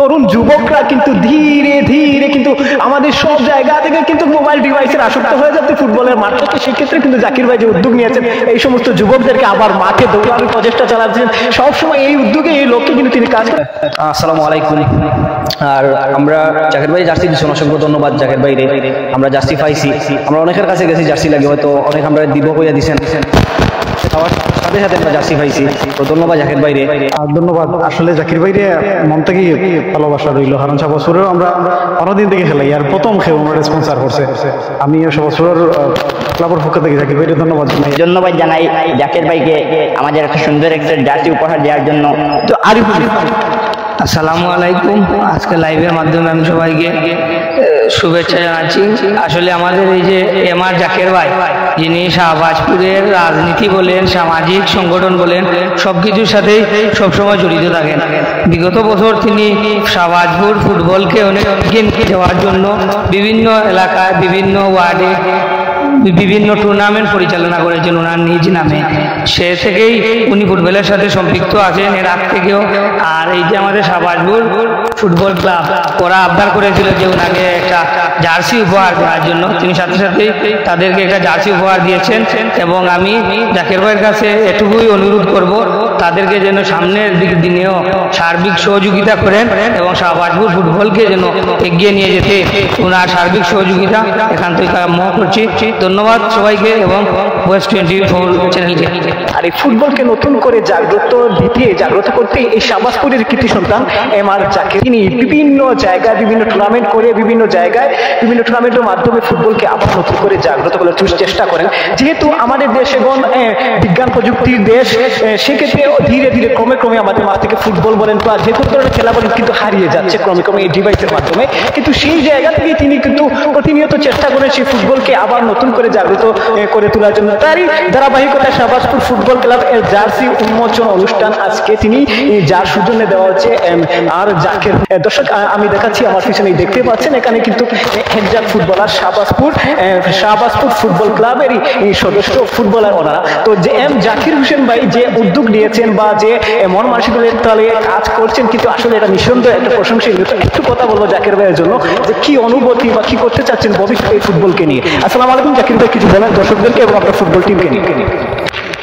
তরুণ যুবকরা কিন্তু ধীরে ধীরে কিন্তু আমাদের সব জায়গা থেকে কিন্তু মোবাইল ডিভাইসের আসক্ত হয়ে যাচ্ছে ফুটবলের মাঠ থেকে। সেক্ষেত্রে কিন্তু জাকির ভাই যে উদ্যোগ নিয়েছেন এই সমস্ত যুবকদেরকে আবার মাঠে দৌড়ানোর প্রচেষ্টা চালাচ্ছেন, সবসময় এই উদ্যোগে এই লক্ষ্যে কিন্তু তিনি কাজ করেন। আসসালামু আলাইকুম। আর আমরা জাকির ভাই জার্সি দিচ্ছি, অসংখ্য ধন্যবাদ জাকির ভাই রে। আমরা জার্সি পাইছি, আমরা অনেকের কাছে গেছি জার্সি লাগে, হয়তো অনেক আমরা দিব কইয়া দিচ্ছেন, সাথে সাথে আমরা জার্সি পাইছি। তো ধন্যবাদ জাকির ভাই রে। ধন্যবাদ। আসলে জাকির ভাইরে মন থেকে ভালোবাসা রইল, কারণ সবসুরেও আমরা অনেকদিন থেকে খেলাই, আর প্রথম খেয়ে আমরা স্পন্সার করছে। আমি সবসুরের ক্লাবের পক্ষ থেকে জাকির ভাইরে ধন্যবাদ জানাই। ধন্যবাদ জানাই জাকির ভাইকে আমাদের একটা সুন্দর একটা জার্সি উপহার দেওয়ার জন্য। তো আরিফুল, আসসালামু আলাইকুম। আজকে লাইভের মাধ্যমে আমি সবাইকে শুভেচ্ছা জানাচ্ছি। আসলে আমাদের এই যে এমআর জাকির ভাই, যিনি শাহবাজপুরের রাজনীতি বলেন, সামাজিক সংগঠন বলেন, সব কিছুর সাথেই সবসময় জড়িত থাকেন। বিগত বছর তিনি শাহবাজপুর ফুটবলকে অনেক এগিয়ে যাওয়ার জন্য বিভিন্ন এলাকায়, বিভিন্ন ওয়ার্ডে বিভিন্ন টুর্নামেন্ট পরিচালনা করেছেন ওনার নিজ নামে। সে থেকেই উনি ফুটবলের সাথে সম্পৃক্ত আছেন এর আগ থেকেও। আর এই যে আমাদের শাহবাজপুর ফুটবল ক্লাব, ওরা আবদার করেছিল যে ওনাকে একটা জার্সি উপহার দেওয়ার জন্য, তিনি সাথে সাথেই তাদেরকে একটা জার্সি উপহার দিয়েছেন। এবং আমি জাকির ভাইয়ের কাছে এটুকুই অনুরোধ করব, তাদেরকে যেন সামনের দিনেও সার্বিক সহযোগিতা করেন এবং শাহবাজপুর ফুটবলকে যেন এগিয়ে নিয়ে যেতে ওনার সার্বিক সহযোগিতা এখান থেকে কাম্য করছি। ধন্যবাদ সবাইকে এবং ওয়েস্ট 24 চ্যানেলকে। আর এই ফুটবলকে নতুন করে জাগ্রত করতে এই শাহবাজপুরের কৃতি সন্তান এমআর জাকির, তিনি বিভিন্ন জায়গায় বিভিন্ন টুর্নামেন্ট করে বিভিন্ন টুর্নামেন্টের মাধ্যমে ফুটবলকে আবার নতুন করে জাগ্রত করার চেষ্টা করেন। যেহেতু আমাদের দেশ এবং বিজ্ঞান প্রযুক্তির দেশ, সেক্ষেত্রে ধীরে ধীরে ক্রমে আমাদের মাঠ থেকে ফুটবল বলেন বা যে কোনো ধরনের খেলা বলেন কিন্তু হারিয়ে যাচ্ছে ক্রমে এই ডিভাইসের মাধ্যমে। কিন্তু সেই জায়গা থেকে তিনি কিন্তু প্রতিনিয়ত চেষ্টা করেন সেই ফুটবলকে আবার নতুন করে জাগ্রত করে তোলার জন্য। তারই ধারাবাহিকতায় শাহবাজপুর ফুটবল ক্লাব এর জার্সি উন্মোচন অনুষ্ঠান আজকে তিনি যার সৌজন্যে দেওয়া হচ্ছে আর জাকির। দর্শক, আমি দেখাচ্ছি আমার পিছনে দেখতে পাচ্ছেন, এখানে কিন্তু হেডজাক ফুটবলার শাহবাজপুর ফুটবল ক্লাবেরই সদস্য ফুটবলার ওনারা। তো যে জাকির হোসেন ভাই যে উদ্যোগ নিয়েছেন বা যে মন মানসিকতার তলে কাজ করছেন, কিন্তু আসলে এটা নিঃসন্দেহে একটা প্রশংসনীয়। তো একটু কথা বলবো জাকির ভাইয়ের জন্য যে কি অনুভূতি বা কি করতে চাচ্ছেন ভবিষ্যতে এই ফুটবলকে নিয়ে। আসসালামু আলাইকুম জাকির ভাই, কিছু বলেন দর্শকদেরকে এবং আপনার ফুটবল টিমকে নিয়ে।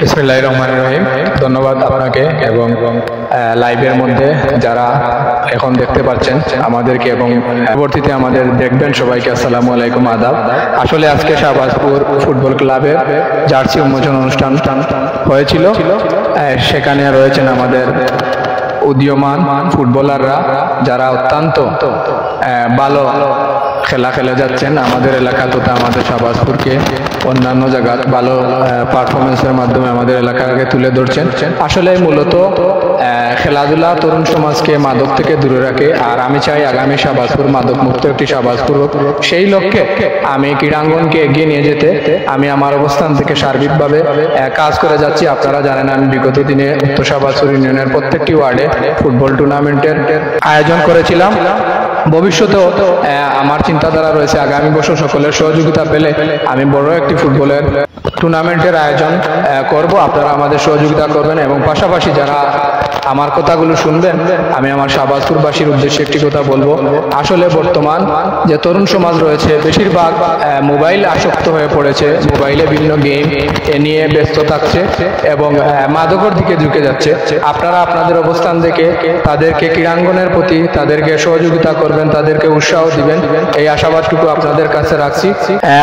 বিসমিল্লাহির রহমানির রহিম। ধন্যবাদ আপনাকে এবং লাইভের মধ্যে যারা এখন দেখতে পাচ্ছেন আমাদেরকে এবং পরবর্তীতে আমাদের দেখবেন সবাইকে আসসালামু আলাইকুম, আদাব। আসলে আজকে শাহবাজপুর ফুটবল ক্লাবের জার্সি উন্মোচন অনুষ্ঠান হয়েছিল। সেখানে রয়েছেন আমাদের উদীয়মান ফুটবলাররা যারা অত্যন্ত ভালো খেলা খেলে যাচ্ছেন আমাদের এলাকা তথা আমাদের শাহবাজপুরকে অন্যান্য জায়গায় ভালো পারফরমেন্সের মাধ্যমে আমাদের এলাকাকে তুলে ধরছেন। আসলে মূলত খেলাধুলা তরুণ সমাজকে মাদক থেকে দূরে রাখে, আর আমি চাই আগামী শাহবাজপুর মাদক মুক্ত একটি শাহবাজপুর হোক। সেই লক্ষ্যে আমি ক্রীড়াঙ্গনকে এগিয়ে নিয়ে যেতে আমি আমার অবস্থান থেকে সার্বিকভাবে কাজ করে যাচ্ছি। আপনারা জানেন আমি বিগত দিনে উত্তর শাহবাজপুর ইউনিয়নের প্রত্যেকটি ওয়ার্ডে ফুটবল টুর্নামেন্টের আয়োজন করেছিলাম। ভবিষ্যতেও আমার চিন্তাধারা রয়েছে আগামী বছর সকলের সহযোগিতা পেলে আমি বড় একটি ফুটবলের টুর্নামেন্টের আয়োজন করব। আপনারা আমাদের সহযোগিতা করবেন এবং পাশাপাশি যারা আমার কথাগুলো শুনবেন, আমি আমার শাহবাজপুরবাসীর উদ্দেশ্যে একটি কথা বলবো। আসলে বর্তমান যে তরুণ সমাজ রয়েছে বেশিরভাগ মোবাইল আসক্ত হয়ে পড়েছে, মোবাইলে বিভিন্ন গেম নিয়ে ব্যস্ত থাকছে এবং মাদকের দিকে ঝুঁকে যাচ্ছে। আপনারা আপনাদের অবস্থান থেকে তাদেরকে ক্রীড়াঙ্গনের প্রতি তাদেরকে সহযোগিতা করবেন, তাদেরকে উৎসাহ দিবেন, এই আশাবাদটুকু আপনাদের কাছে রাখছি।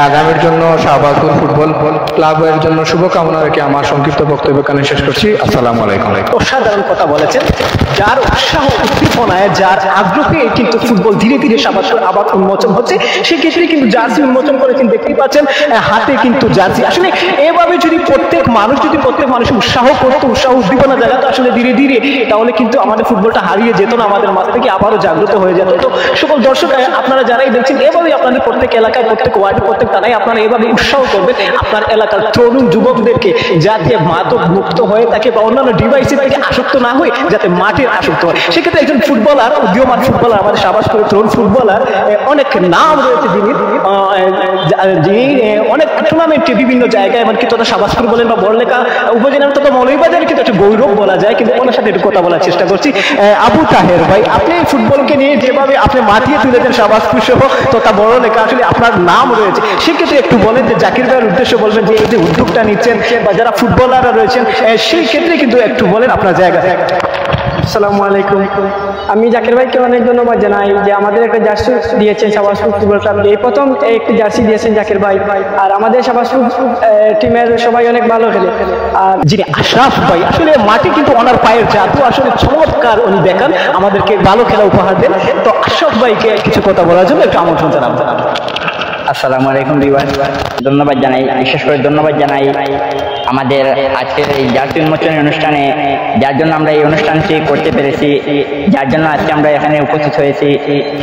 আগামীর জন্য শাহবাজপুর ফুটবল ক্লাবের জন্য শুভকামনা রেখে আমার সংক্ষিপ্ত বক্তব্য এখানে শেষ করছি। আসসালামু আলাইকুম। অসাধারণ কথা বলেছেন। যার উৎসাহ উদ্দীপনায়, যার আগ্রহে কিন্তু ফুটবল ধীরে ধীরে শাহবাজপুর আবার উন্মোচন হচ্ছে। সেক্ষেত্রে কিন্তু জার্সি উন্মোচন করেছেন, দেখতেই পাচ্ছেন হাতে কিন্তু জার্সি। আসলে এভাবে যদি প্রত্যেক মানুষ উৎসাহ করতো, উৎসাহ উদ্দীপনা জায়গা তো আসলে ধীরে ধীরে, তাহলে কিন্তু আমাদের ফুটবলটা হারিয়ে যেত না, আমাদের মাঝ থেকে আবারও জাগ্রত হয়ে যেত। তো সকল দর্শক আপনারা যারাই দেখছেন এভাবেই আপনাদের প্রত্যেক এলাকায় প্রত্যেক ওয়ার্ডে প্রত্যেক থানায় আপনারা এভাবে উৎসাহ করবেন আপনার এলাকার তরুণ যুবকদেরকে যাতে মাদক মুক্ত হয়ে থাকে বা অন্যান্য ডিভাইসের থেকে আসক্ত না হয়ে যাতে মাঠে আসক্ত হয়। সেক্ষেত্রে একজন ফুটবলার, উদীয়মান ফুটবলার, আমাদের শাহবাজপুরের তরুণ ফুটবলার অনেক নাম রয়েছে, যিনি অনেক টুর্নামেন্টে বিভিন্ন জায়গায় এমনকি তথা শাহবাজপুর বলেন বা বড়লেখা উপজেলার তথা মৌলভীবাজারে কিন্তু একটা গৌরব বলা যায়। কিন্তু ওনার সাথে একটু কথা বলার চেষ্টা করছি। আবু তাহের ভাই, আপনি ফুটবলকে নিয়ে যেভাবে আপনি মাতিয়ে তুলেছেন শাহবাজপুর সহ তথা বড়লেখা, আসলে আপনার নাম রয়েছে, সেক্ষেত্রে একটু বলেন যে জাকির ভাইয়ের উদ্দেশ্য বলবেন যে এই যে উদ্যোগটা নিচ্ছেন বা যারা ফুটবলাররা রয়েছেন সেই ক্ষেত্রে কিন্তু একটু বলেন আপনার জায়গা। আসসালামু আলাইকুম। আমি জাকির ভাইকে অনেক ধন্যবাদ জানাই যে আমাদের একটা জার্সি দিয়েছেন শাহবাজপুর ফুটবল ক্লাব। এই প্রথম একটি জার্সি দিয়েছেন জাকির ভাই, আর আমাদের শাহবাজপুর টিমের সবাই অনেক ভালো খেলে। আর যিনি আশরাফ ভাই, আসলে মাটি কিন্তু ওনার পায়ের জাদু আসলে চমৎকার উনি দেখান, আমাদেরকে ভালো খেলা উপহার দেন। তো আশরাফ ভাইকে কিছু কথা বলার জন্য একটু আমন্ত্রণ জানাবো। আসসালামু আলাইকুম ভিউয়ার, ধন্যবাদ জানাই, বিশেষ করে ধন্যবাদ জানাই আমাদের আজকের এই জার্সি উন্মোচনের অনুষ্ঠানে, যার জন্য আমরা এই অনুষ্ঠানটি করতে পেরেছি, যার জন্য আজকে আমরা এখানে উপস্থিত হয়েছি।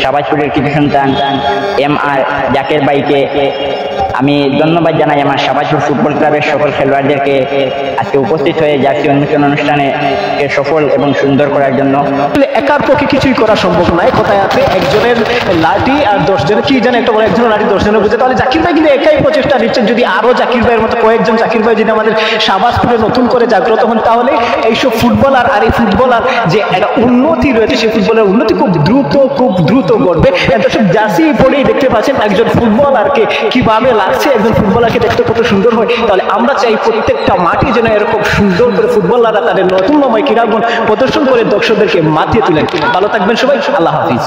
শাহবাজপুরের কৃতি সন্তান MR জাকির ভাইকে আমি ধন্যবাদ জানাই, আমার শাহবাজপুর ফুটবল ক্লাবের সকল খেলোয়াড়দেরকে আজকে উপস্থিত হয়ে জার্সি উন্মোচন অনুষ্ঠানে সফল এবং সুন্দর করার জন্য। একার পক্ষে কিছুই করা সম্ভব নয়, কথায় আছে একজনের লাঠি আর 10 জনের কি জানে একটা বলে একজনের লাঠি 10 জনের বুঝে। তাহলে জাকির ভাই কিন্তু একাই প্রচেষ্টা নিচ্ছেন, যদি আরো জাকির ভাইয়ের মতো কয়েকজন জাকির ভাই যদি আমাদের শাহবাজপুরে নতুন করে জাগ্রত হন তাহলে এইসব ফুটবলার আর এই ফুটবলার যে একটা উন্নতি রয়েছে সেই ফুটবলের উন্নতি খুব দ্রুত ঘটবে। দর্শক জার্সি পরেই দেখতে পাচ্ছেন একজন ফুটবলারকে কিভাবে লাগছে, একজন ফুটবলারকে দেখতে কত সুন্দর হয়। তাহলে আমরা চাই প্রত্যেকটা মাঠে যেন এরকম সুন্দর করে ফুটবলাররা তাদের নতুনময় ক্রীড়াগুণ প্রদর্শন করে দর্শকদেরকে মাতিয়ে তুলেন। ভালো থাকবেন সবাই, আল্লাহ হাফিজ।